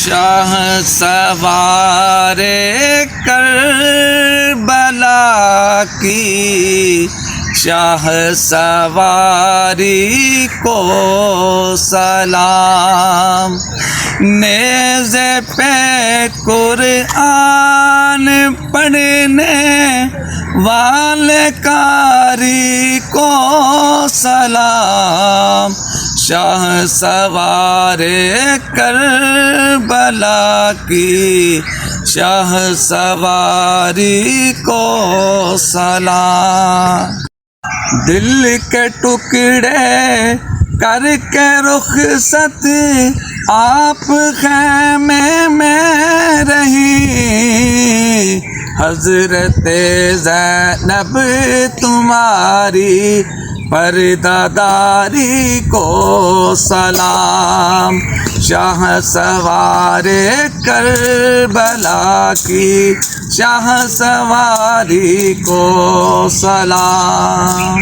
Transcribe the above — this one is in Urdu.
شاہ سوار کربلا کی شاہ سواری کو سلام، نیزے پہ قرآن پڑھنے والے قاری کو سلام، شاہ سوار کربلا کی شاہ سواری کو سلام۔ دل کے ٹکڑے کر کے رخصت آپ خیمے میں رہی، حضرت زینب تمہاری پردہ داری کو سلام، شاہ سوار کربلا کی شاہ سواری کو سلام۔